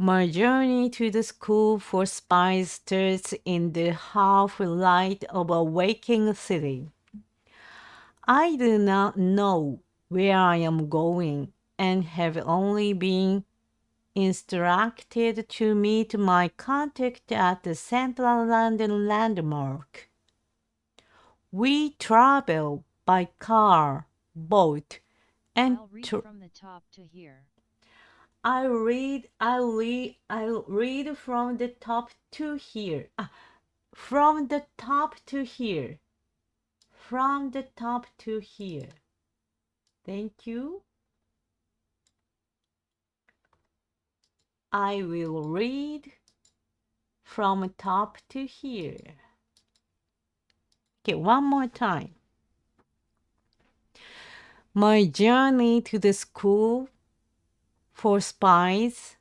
My journey to the school for spies starts in the half-light of a waking city. I do not know where I am going and have only been instructed to meet my contact at the Central London landmark. We travel by car, boat, and I'll read from the top to here. I'll read from the top to here. From the top to here. From the top to here. Thank you. I will read from top to here. Okay, one more time. My journey to the school for spies.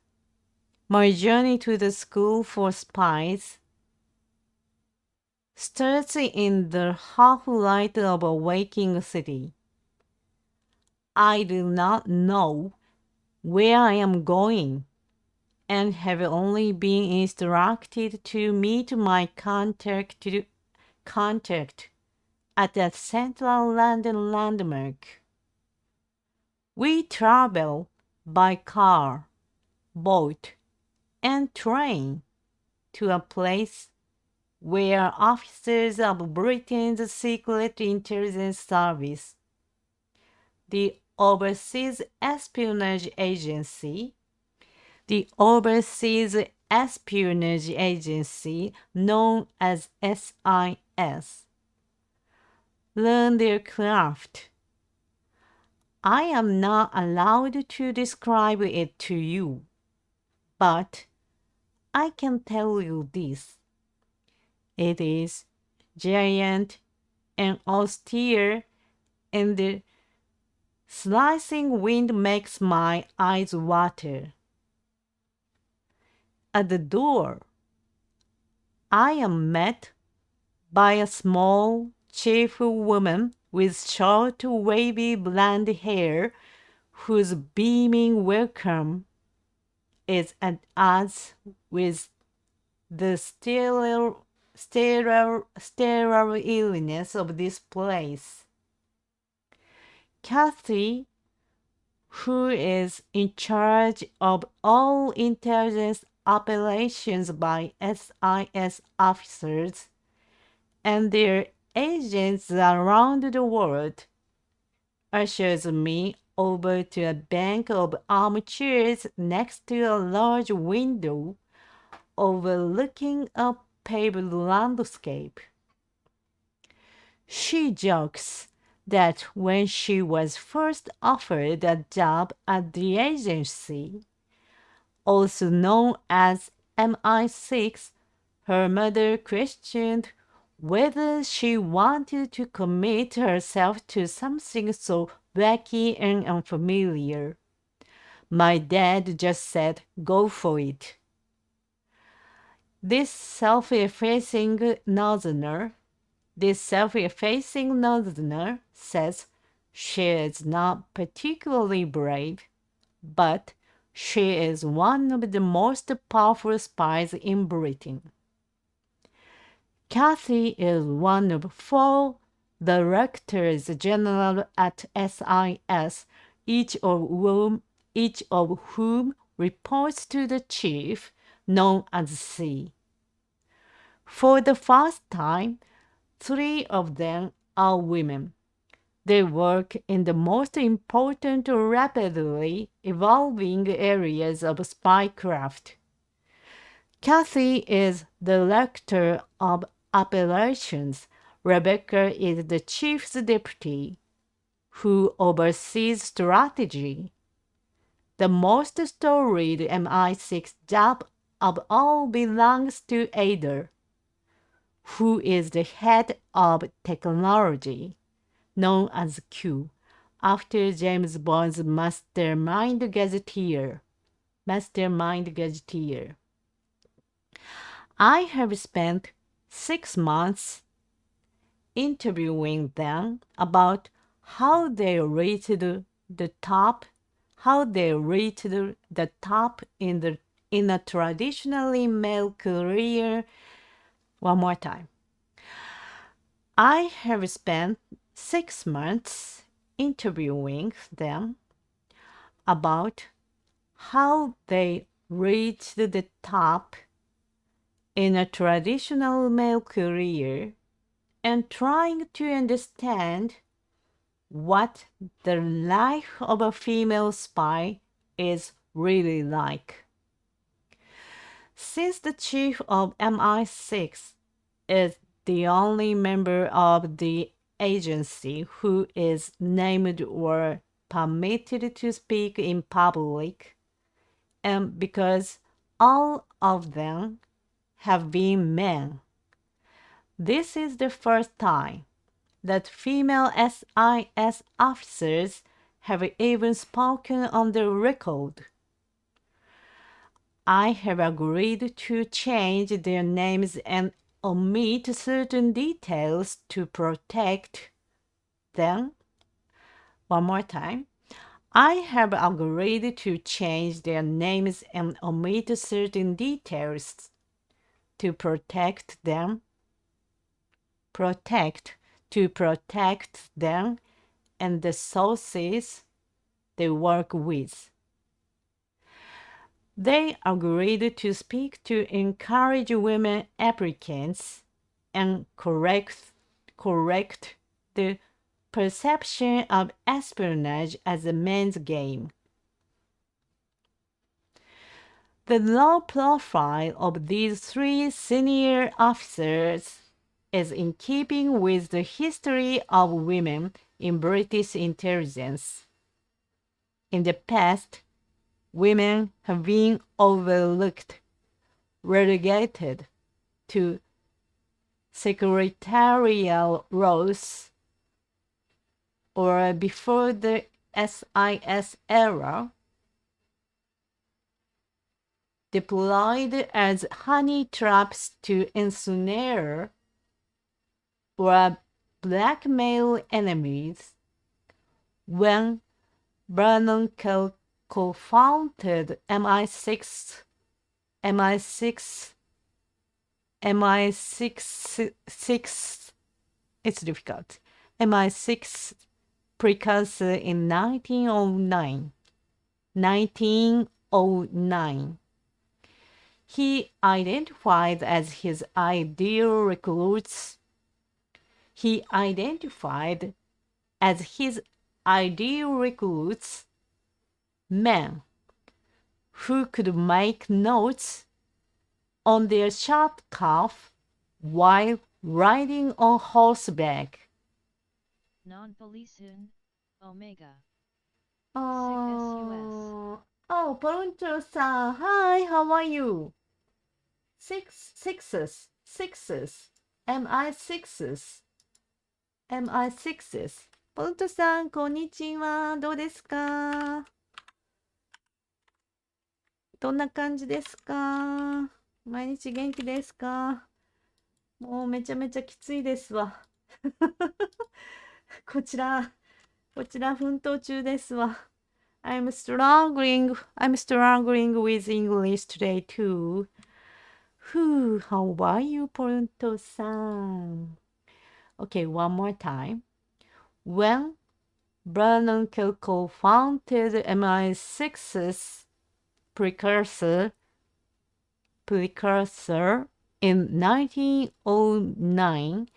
My journey to the school for spies starts in the half-light of a waking city. I do not know where I am going and have only been instructed to meet my contact at the Central London landmark. We travel by car, boat, and train to a place where officers of Britain's Secret Intelligence Service, the Overseas Espionage Agency, known as SIS, learn their craft. I am not allowed to describe it to you, but I can tell you this. It is giant and austere, and the slicing wind makes my eyes water. At the door, I am met by a small, cheerful woman with short, wavy blonde hair, whose beaming welcome is at odds with the sterilness of this place. Kathy, who is in charge of all intelligence operations by SIS officers and their agents around the world, ushers me over to a bank of armchairs next to a large window overlooking a paved landscape. She jokes that when she was first offered a job at the agency, also known as MI6, her mother questioned whether she wanted to commit herself to something so wacky and unfamiliar. My dad just said, "Go for it." This self-effacing northerner says she is not particularly brave, but she is one of the most powerful spies in Britain. Kathy is one of 4 directors general at SIS, each of whom reports to the chief, known as C. For the first time, 3 of them are women. They work in the most important, rapidly evolving areas of spycraft. Kathy is Director of Operations. Rebecca is the Chief's Deputy, who oversees strategy. The most storied MI6 job of all belongs to Ada, who is the head of technology, known as Q, after James Bond's Mastermind Gazetteer. I have spent 6 months interviewing them about how they reached the top in the in a traditionally male career. One more time. I have spent 6 months interviewing them about how they reached the top in a traditional male career and trying to understand what the life of a female spy is really like. Since the chief of MI6 is the only member of the agency who is named or permitted to speak in public, and because all of them have been men, this is the first time that female SIS officers have even spoken on the record. I have agreed to change their names and omit certain details to protect them. One more time. I have agreed to change their names and omit certain details to protect them. To protect them and the sources they work with. They agreed to speak to encourage women applicants and correct the perception of espionage as a men's game. The low profile of these 3 senior officers is in keeping with the history of women in British intelligence. In the past, women have been overlooked, relegated to secretarial roles, or before the SIS era, deployed as honey traps to ensnare or blackmail enemies. When Vernon co-founded MI6, it's difficult, MI6 precursor in 1909. He identified as his ideal recruits men who could make notes on their shirt cuff while riding on horseback. Non-Policean, Omega. Oh, Pronto-san. Hi, how are you? Sixes. MI6s. ポルトさん、こんにちは。どうですか？どんな感じですか？毎日元気ですか？もうめちゃめちゃきついですわ。こちら奮闘中ですわ。I'm struggling with English today too. How are you, Pronto-san? Okay, one more time. When Vernon co-founded MI6's precursor in 1909,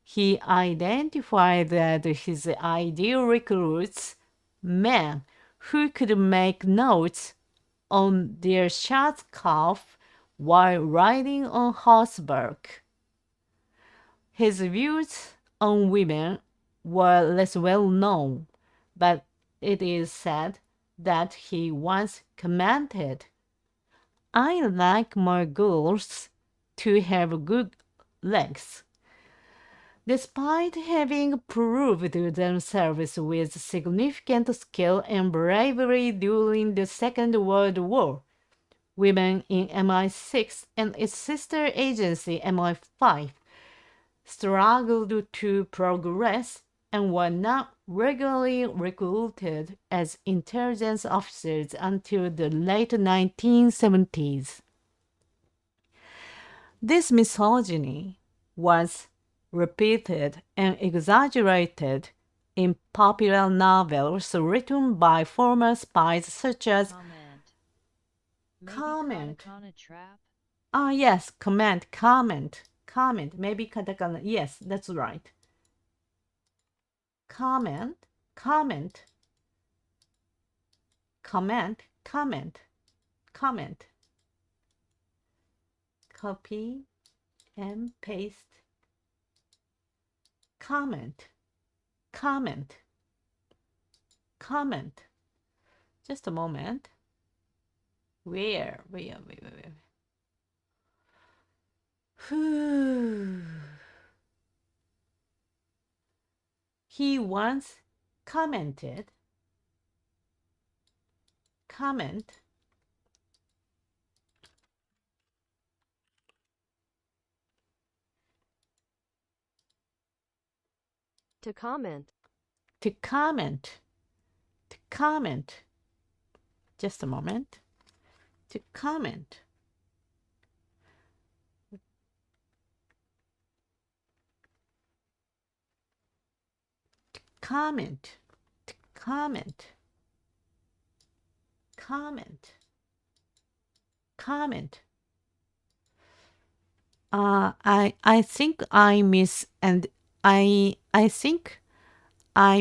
he identified that his ideal recruits, men who could make notes on their shirt cuff while riding on horseback. His views on women were less well known, but it is said that he once commented, "I like my girls to have good legs." Despite having proved themselves with significant skill and bravery during the Second World War, women in MI6 and its sister agency MI5 struggled to progress and were not regularly recruited as intelligence officers until the late 1970s. This misogyny was repeated and exaggerated in popular novels written by former spies such as Comment. Maybe Comment. katakana trap? Yes, comment, maybe katakana. Yes, that's right. Comment. Copy and paste. Comment. Just a moment. Where? He once commented. Comment. To comment. Just a moment. To comment. Comment. I think I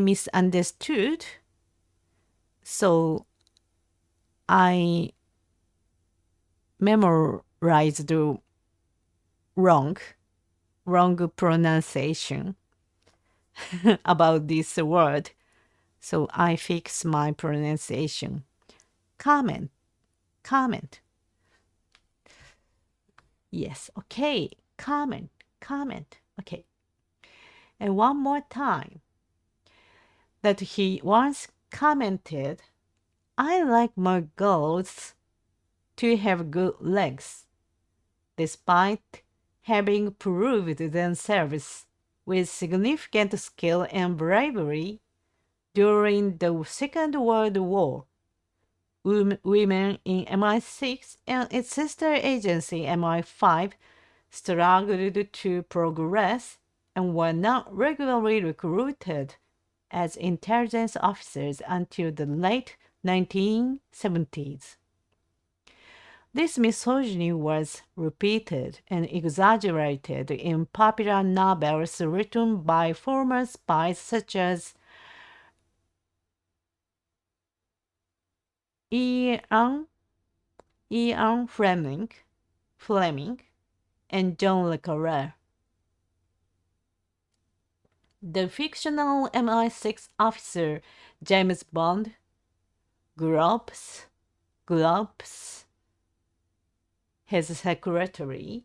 misunderstood. So I memorized the wrong pronunciation about this word. So I fix my pronunciation. Comment. Yes, okay. Comment. Okay. And one more time. That he once commented, I like my girls to have good legs, despite having proved themselves with significant skill and bravery during the Second World War. Women in MI6 and its sister agency MI5 struggled to progress and were not regularly recruited as intelligence officers until the late 1970s. This misogyny was repeated and exaggerated in popular novels written by former spies such as Ian Fleming and John le Carré. The fictional MI6 officer James Bond gropes his secretary,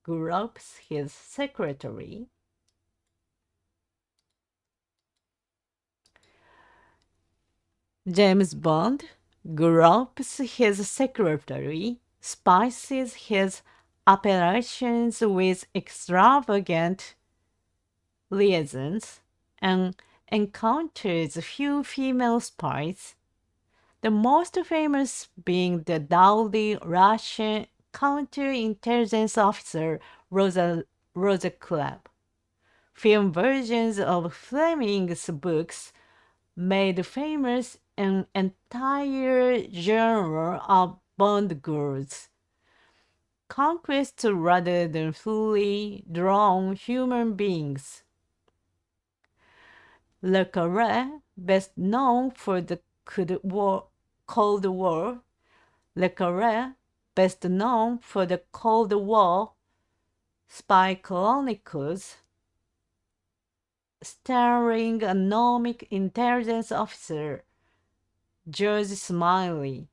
gropes his secretary. James Bond gropes his secretary, spices his operations with extravagant liaisons, and encounters few female spies, the most famous being the dowdy Russian counterintelligence officer Rosa Club. Film versions of Fleming's books made famous an entire genre of Bond girls. Conquest rather than fully drawn human beings. Le Carré, best known for the Cold War, Le Carré, best known for the Cold War spy chronicles, starring a gnomic intelligence officer, George Smiley,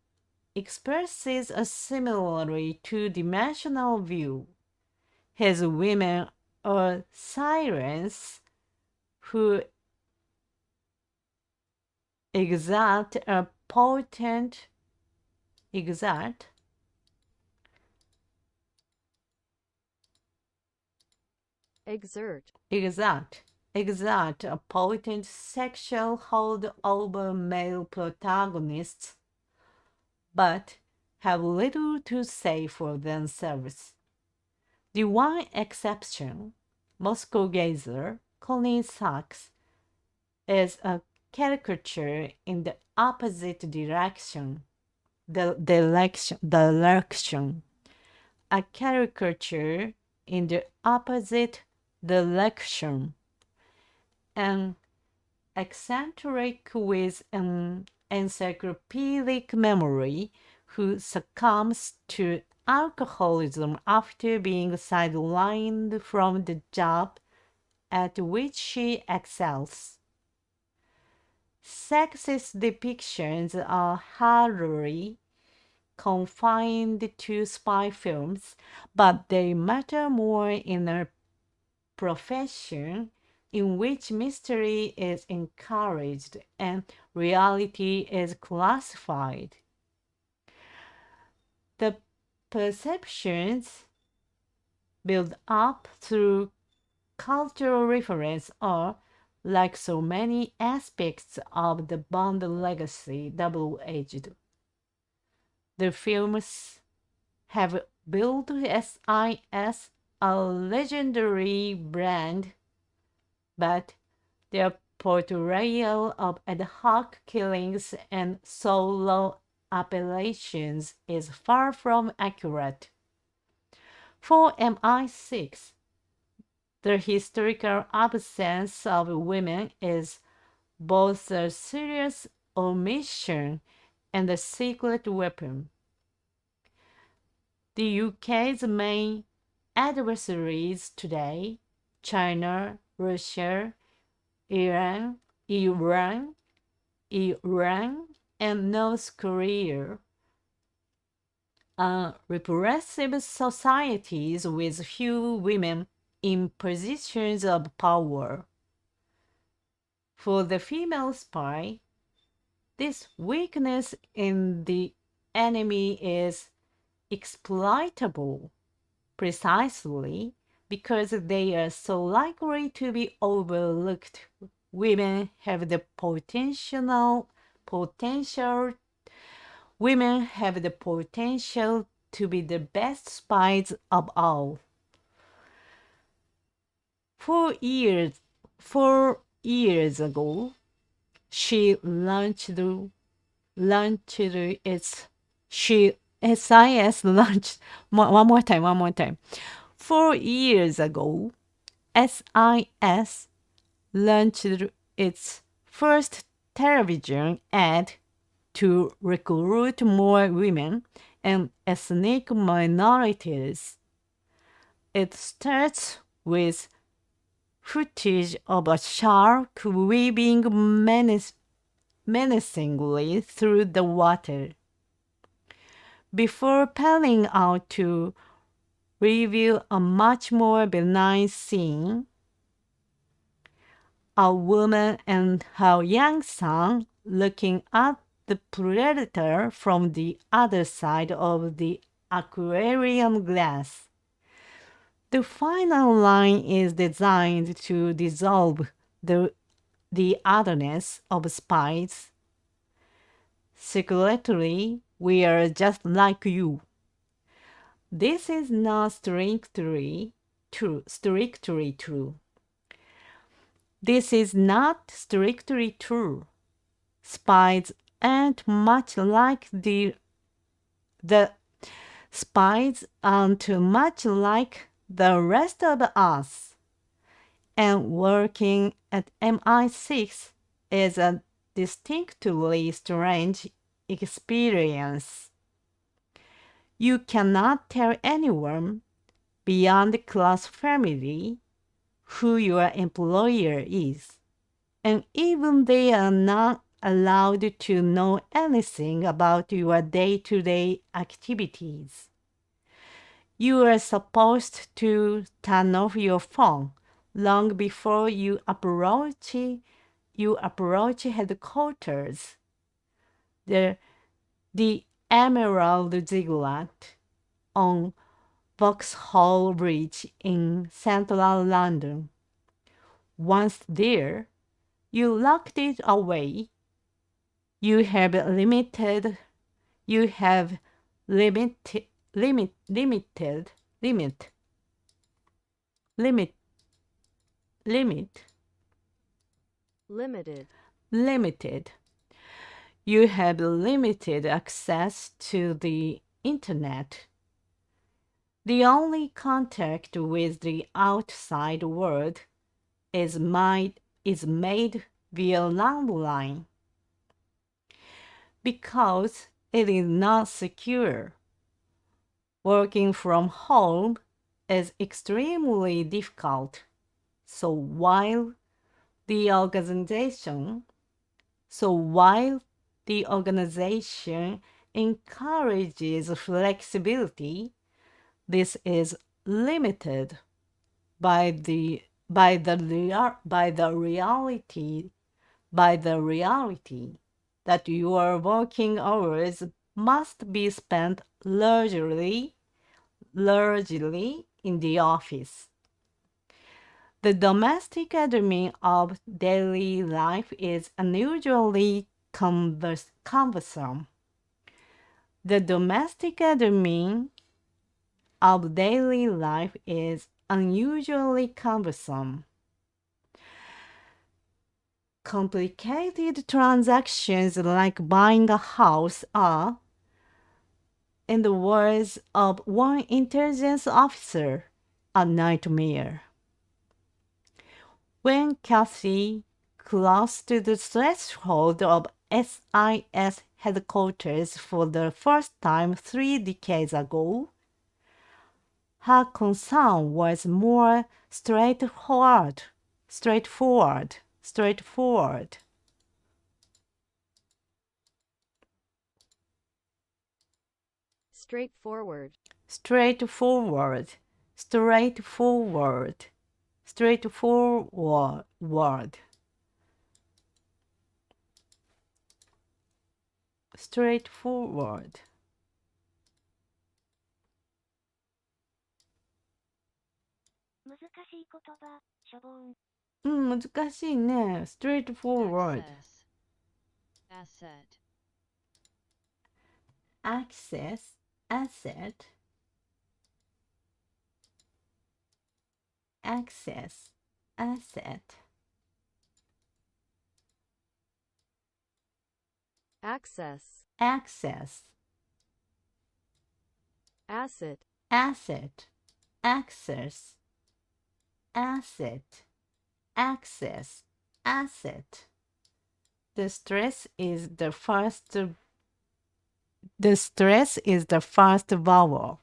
expresses a similarly two-dimensional view. His women are sirens who exert a potent exert a potent sexual hold over male protagonists, but have little to say for themselves. The one exception, Moscow Gazer, Colin Sachs, is a caricature in the opposite direction. A caricature in the opposite direction. An eccentric with an encyclopedic memory who succumbs to alcoholism after being sidelined from the job at which she excels. Sexist depictions are hardly confined to spy films, but they matter more in a profession in which mystery is encouraged and reality is classified. The perceptions built up through cultural reference are, like so many aspects of the Bond legacy, double-edged. The films have built SIS a legendary brand, but their portrayal of ad hoc killings and solo appellations is far from accurate. For MI6, the historical absence of women is both a serious omission and a secret weapon. The UK's main adversaries today, China, Russia, Iran, and North Korea, are repressive societies with few women in positions of power. For the female spy, this weakness in the enemy is exploitable precisely because they are so likely to be overlooked. Women have the potential to be the best spies of all. 4 years ago, SIS launched one more time. 4 years ago, SIS launched its first television ad to recruit more women and ethnic minorities. It starts with footage of a shark weaving menacingly through the water, before panning out to reveal a much more benign scene: a woman and her young son looking at the predator from the other side of the aquarium glass. The final line is designed to dissolve the otherness of spies. Secretly, we are just like you. This is not strictly true. This is not strictly true. Spies aren't much like the rest of us, and working at MI6 is a distinctly strange experience. You cannot tell anyone beyond the class family who your employer is, and even they are not allowed to know anything about your day-to-day activities. You are supposed to turn off your phone long before you approach headquarters. the Emerald Ziggurat on Vauxhall Bridge in central London. Once there, you locked it away. You have limited limit Limited. You have limited access to the internet. The only contact with the outside world is made via landline. Because it is not secure, working from home is extremely difficult. So while the organization encourages flexibility, this is limited by the reality that your working hours must be spent largely in the office. The domestic admin of daily life is unusually cumbersome. The domestic admin of daily life is unusually cumbersome. Complicated transactions like buying a house are, in the words of one intelligence officer, a nightmare. When Kathy crossed the threshold of SIS headquarters for the first time 3 decades ago, her concern was more straightforward. Straightforward.難しい言葉、しょぼん。難しいね。straightforward. Access. Access. Asset. The stress is the first vowel.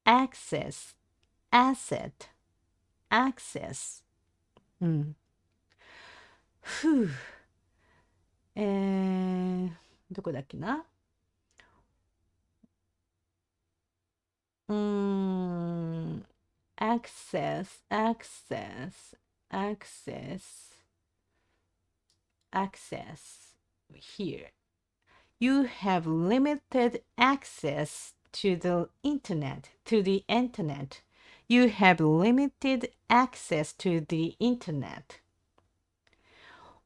Access. Access. どこだっけなaccess here. You have limited access to the internet. You have limited access to the internet.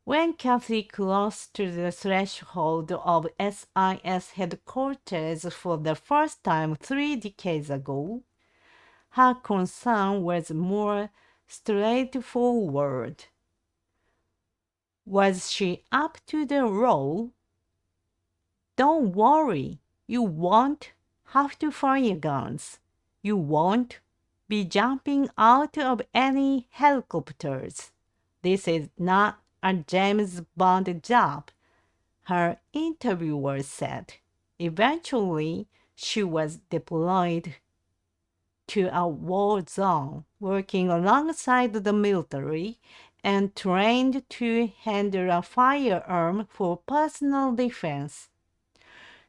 When Kathy crossed the threshold of SIS headquarters for the first time 3 decades ago, her concern was more straightforward. Was she up to the role? Don't worry, you won't have to fire guns. You won't be jumping out of any helicopters. This is not a James Bond job, her interviewer said. Eventually, she was deployed to a war zone, working alongside the military and trained to handle a firearm for personal defense.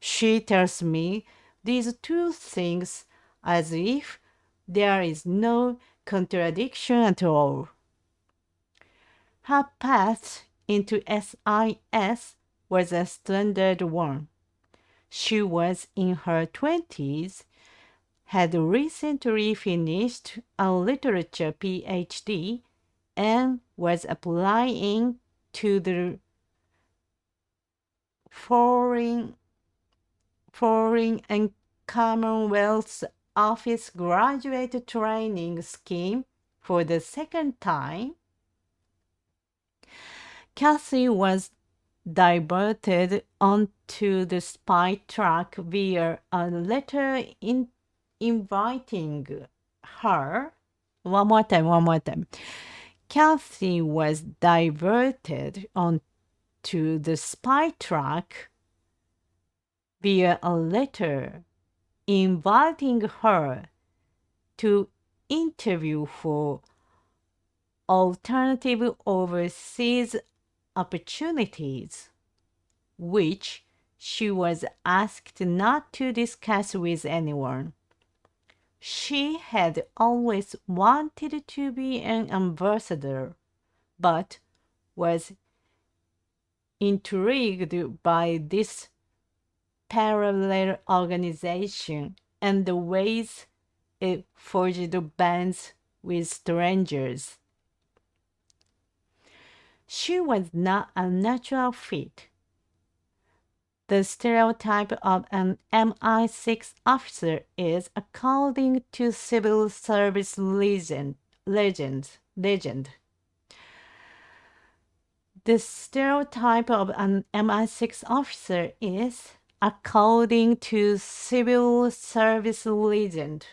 She tells me these two things as if there is no contradiction at all. Her path into SIS was a standard one. She was in her 20s, had recently finished a literature PhD, and was applying to the Foreign and Commonwealth Office graduate training scheme for the second time. Kathy was diverted onto the spy track via a letter inviting her. One more time. Kathy was diverted onto the spy track via a letter inviting her to interview for alternative overseas opportunities, which she was asked not to discuss with anyone. She had always wanted to be an ambassador, but was intrigued by this parallel organization and the ways it forged bonds with strangers. She was not a natural fit. The stereotype of an MI6 officer is, according to civil service legend. The stereotype of an MI6 officer is, according to civil service legend,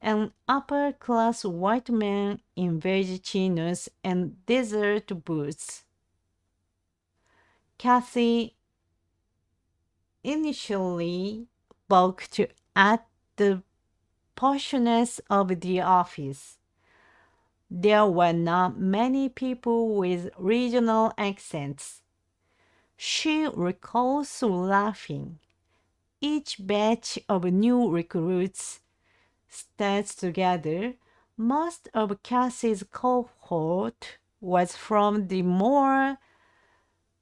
an upper-class white man in beige chinos and desert boots. Kathy initially balked at the poshness of the office. There were not many people with regional accents. She recalls laughing. Each batch of new recruits starts together. Most of Cassie's cohort was from the more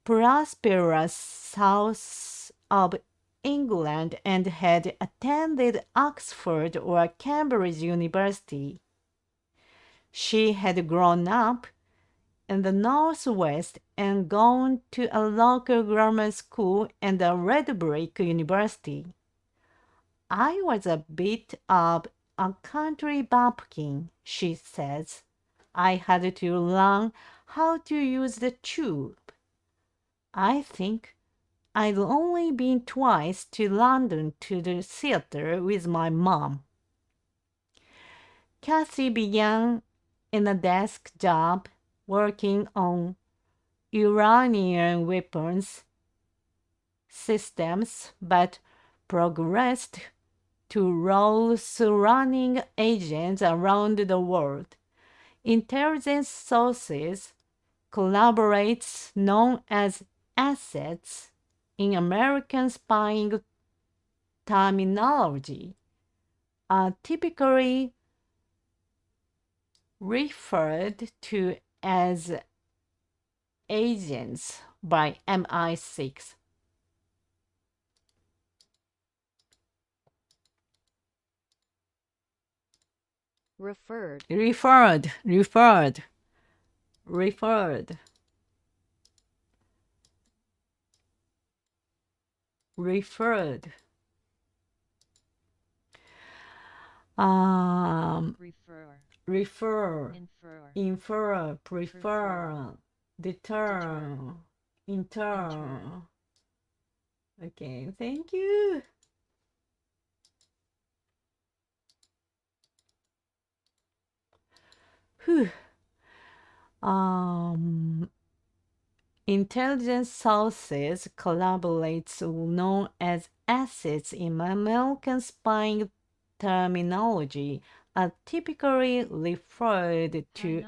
prosperous south of England and had attended Oxford or Cambridge University. She had grown up in the Northwest and gone to a local grammar school and a red brick university. I was a bit of a country bumpkin, she says. I had to learn how to use the tube. I think I'd only been twice to London to the theater with my mom. Kathy began in a desk job working on Iranian weapons systems, but progressed to roles running agents around the world. Intelligence sources collaborates known as assets in American spying terminology are typically referred to as agents by MI6. Referred. Refer. Infer. Infer, prefer, Prefer. deter, inter. Okay, thank you. Whew. Intelligence sources collaborates known as assets in American spying terminology are typically referred to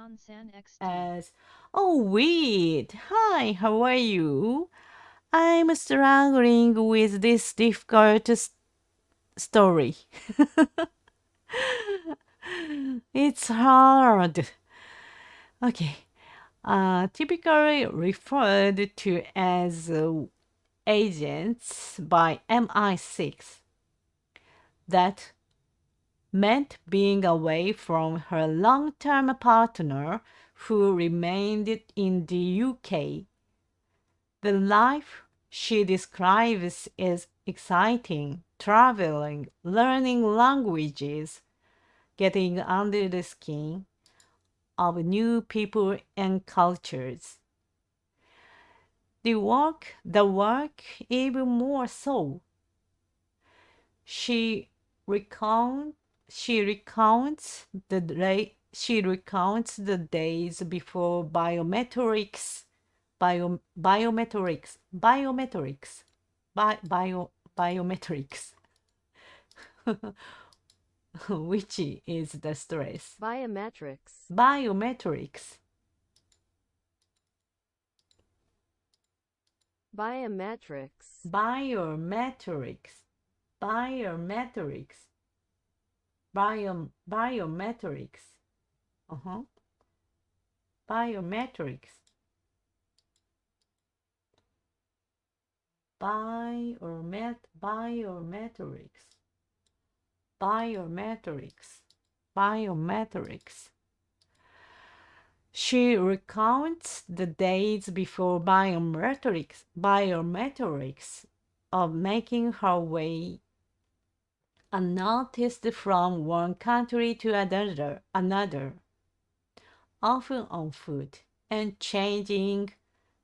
as wait. Hi, how are you? I'm struggling with this difficult story. It's hard. Okay. typically referred to as agents by MI6. That meant being away from her long-term partner who remained in the UK. The life she describes is exciting, traveling, learning languages, getting under the skin of new people and cultures. The work even more so. She recounts the days before biometrics, which is the stress. Biometrics. Biometrics. Biometrics. Biometrics. Biometrics. Biometrics. Biometrics. Biometrics. Biometrics. Biometrics. She recounts the days before biometrics of making her way unnoticed from one country to another, often on foot, and changing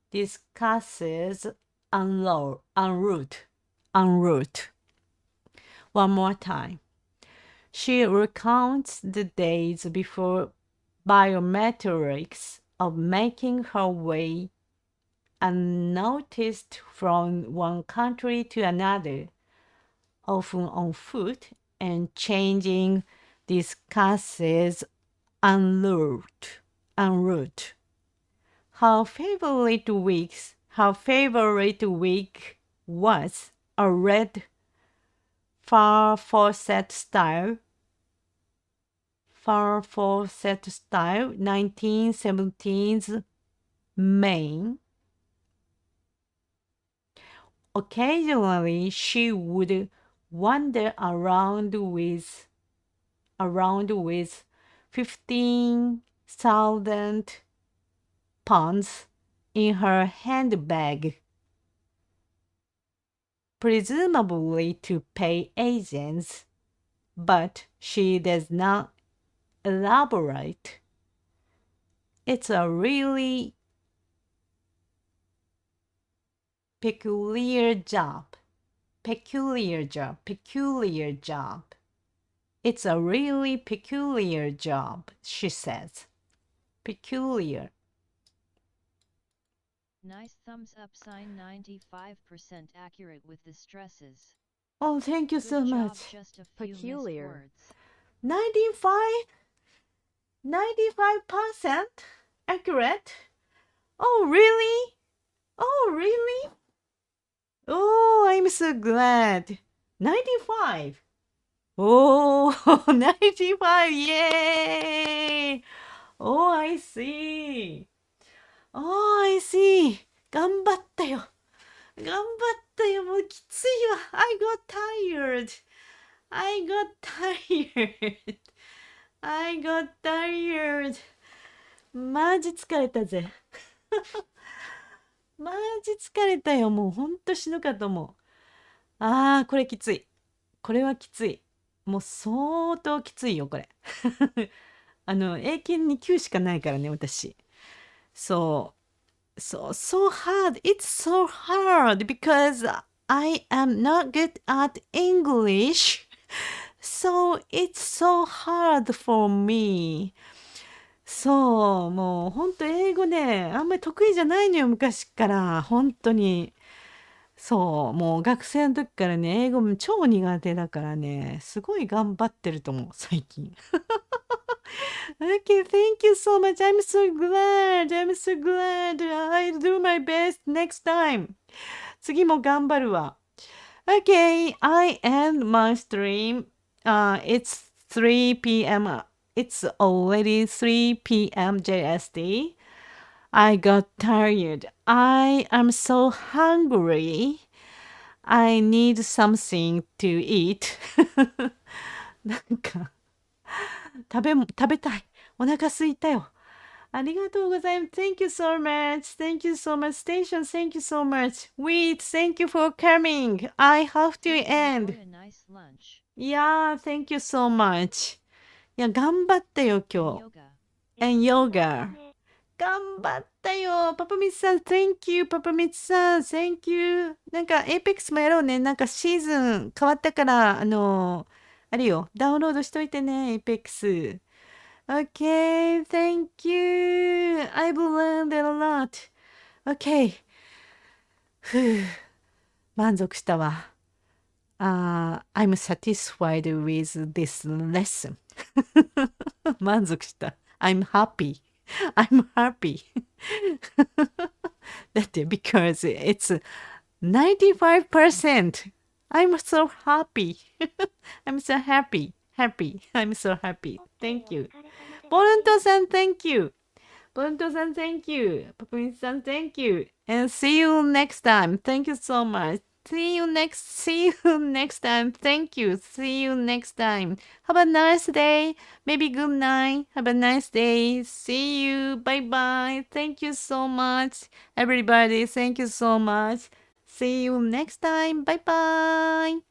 discusses en route. One more time. She recounts the days before biometrics of making her way unnoticed from one country to another, often on foot, and changing discusses en route. Her favorite week was a red far faucet style 1917's Maine. Occasionally, she would wander around with 15,000 pounds in her handbag, presumably to pay agents, but she does not elaborate. It's a really peculiar job. It's a really peculiar job, she says. Peculiar. Nice thumbs up sign. 95% accurate with the stresses. Oh, thank you Good so job, much. just a few missed Peculiar. words. 95% accurate? Oh, really? Oh, I'm so glad. 95. Oh, 95. Yay. Oh, I see. 頑張ったよ。もうきついわ。I got tired. マジ疲れたぜ。マジ疲れたよ。もうほんと死ぬかと思う。これきつい。これはきつい。もう相当きついよ、これ。英検に9しかないからね、私。So hard. It's so hard because I am not good at English. So it's so hard for me. そう、もう本当英語ね、あんまり得意じゃないのよ、昔から。本当に。そう、もう学生の時からね、英語も超苦手だからね、すごい頑張ってると思う、最近。Okay, thank you so much. I'm so glad. I'll do my best next time. 次も頑張るわ。Okay, I end my stream. It's 3 p.m. It's already 3 p.m. JST. I got tired. I am so hungry. I need something to eat. なんか、食べたい。お腹すいたよ。ありがとうございます。Thank you so much. Thank you so much. Station, thank you so much. Wait, thank you for coming. I have to end. Enjoy a nice lunch. Yeah, thank you so much. いや、頑張ったよ、 And 今日。 yoga. And yoga. 頑張ったよ。パパミツさん、Thank you. パパミツさん、Thank you. なんか、Apex もやろうね。なんか、シーズン変わったから、あれよ、ダウンロードしといてね、Apex。Okay, thank you. I've learned a lot. Okay. ふう、満足したわ。I'm satisfied with this lesson. 満足した。I'm happy. I'm happy. だって because it's 95%. I'm so happy. I'm so happy. Happy. I'm so happy. Thank you. ボルントさん Thank you. ボルントさん Thank you. パプミさん Thank you. And see you next time. Thank you so much. See you next time. Thank you. See you next time. Have a nice day. Maybe good night. Have a nice day. See you. Bye bye. Thank you so much. Everybody, thank you so much. See you next time. Bye bye.